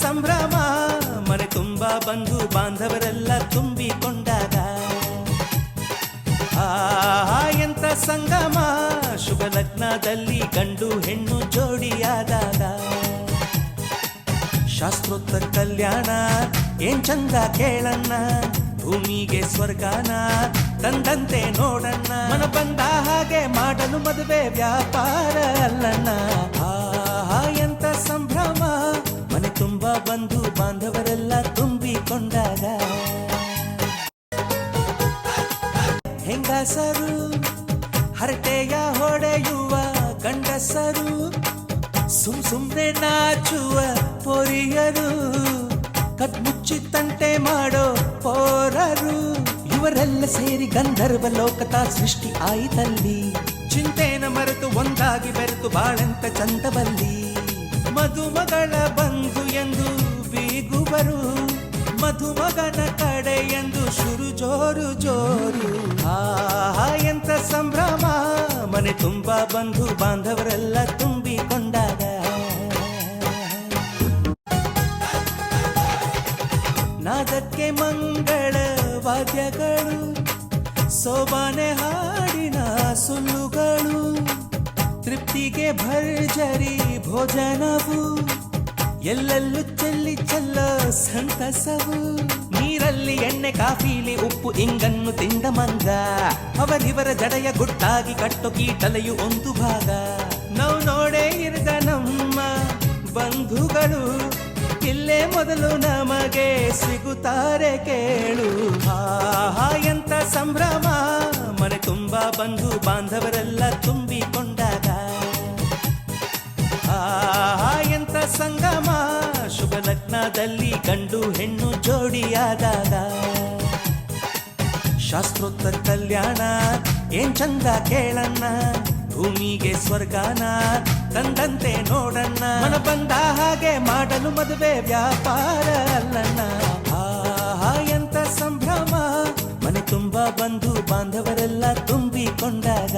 ಸಂಭ್ರಮ ಮನೆ ತುಂಬಾ ಬಂಧು ಬಾಂಧವರೆಲ್ಲ ತುಂಬಿಕೊಂಡಾಗ ಎಂತ ಸಂಗಮ ಶುಭ ಲಗ್ನದಲ್ಲಿ ಗಂಡು ಹೆಣ್ಣು ಜೋಡಿಯಾದಾಗ ಶಾಸ್ತ್ರೋತ್ತರ ಕಲ್ಯಾಣ ಏನ್ ಚಂದ ಕೇಳಣ್ಣ ಭೂಮಿಗೆ ಸ್ವರ್ಗಾನ ತಂದಂತೆ ನೋಡಣ್ಣ ಮನ ಬಂದ ಹಾಗೆ ಮಾಡಲು ಮದುವೆ ವ್ಯಾಪಾರ ಅಲ್ಲಣ್ಣ ಎಂತ ಸಂಭ್ರಮ ಮನೆ ತುಂಬಾ ಬಂಧು ಬಾಂಧವರೆಲ್ಲ ತುಂಬಿಕೊಂಡಾಗ ಹೆಂಗಸರು ಹರಟೆಯ ಹೊಡೆಯುವ ಗಂಡಸರು ಸುಮ್ನೆ ನಾಚುವ ಪೊರಿಯರು ಕದ್ಮುಚ್ಚಿ ತಂಟೆ ಮಾಡೋ ಪೋರರು ಇವರೆಲ್ಲ ಸೇರಿ ಗಂಧರ್ವ ಲೋಕದ ಸೃಷ್ಟಿ ಆಯಿತಲ್ಲಿ ಚಿಂತೆನ ಮರೆತು ಒಂದಾಗಿ ಬೆರೆತು ಬಾಳೆಂತ ಚಂದವಲ್ಲಿ ಮದುಮಗಳ ಬಂಧು ಎಂದು ಬೀಗುವರು ಮಧುಮಗನ ಕಡೆ ಎಂದು ಶುರು ಜೋರು ಜೋರು ಎಂತ ಸಂಭ್ರಮ ಮನೆ ತುಂಬಾ ಬಂಧು ಬಾಂಧವರೆಲ್ಲ ತುಂಬಿಕೊಂಡಾಗ ನಾದಕ್ಕೆ ಮಂಗಳ ವಾದ್ಯಗಳು ಸೋಬಾನೆ ಹಾಡಿನ ಸುಳ್ಳುಗಳು ತೃಪ್ತಿಗೆ ಭರ್ಜರಿ ಭೋಜನವು ಎಲ್ಲೆಲ್ಲೂ ಚೆಲ್ಲ ಸಂತಸವು ನೀರಲ್ಲಿ ಎಣ್ಣೆ ಕಾಫಿಲಿ ಉಪ್ಪು ಇಂಗನ್ನು ತಿಂದ ಮಂಗ ಅವರಿವರ ಜಡೆಯ ಗುಟ್ಟಾಗಿ ಕಟ್ಟು ಕೀಟಲೆಯು ಒಂದು ಭಾಗ ನಾವು ನೋಡೇ ಇರದ ನಮ್ಮ ಬಂಧುಗಳು ಇಲ್ಲೇ ಮೊದಲು ನಮಗೆ ಸಿಗುತ್ತಾರೆ ಕೇಳು ಎಂತ ಸಂಭ್ರಮ ಮನೆ ತುಂಬಾ ಬಂಧು ಬಾಂಧವರೆಲ್ಲ ತುಂಬಿಕೊಂಡಾಗ ಎಂತ ಸಂಗಮ ಶುಭ ಲಗ್ನದಲ್ಲಿ ಗಂಡು ಹೆಣ್ಣು ಜೋಡಿಯಾದಾಗ ಶಾಸ್ತ್ರೋತ್ತರ ಕಲ್ಯಾಣ ಏನ್ ಚಂದ ಕೇಳಣ್ಣ ಭೂಮಿಗೆ ಸ್ವರ್ಗಾನ ತಂದಂತೆ ನೋಡಣ್ಣ ಮನ ಬಂದ ಹಾಗೆ ಮಾಡಲು ಮದುವೆ ವ್ಯಾಪಾರ ಅಲ್ಲಣ್ಣ ಎಂತ ಸಂಭ್ರಮ ಮನೆ ತುಂಬಾ ಬಂಧು ಬಾಂಧವರೆಲ್ಲ ತುಂಬಿಕೊಂಡಾಗ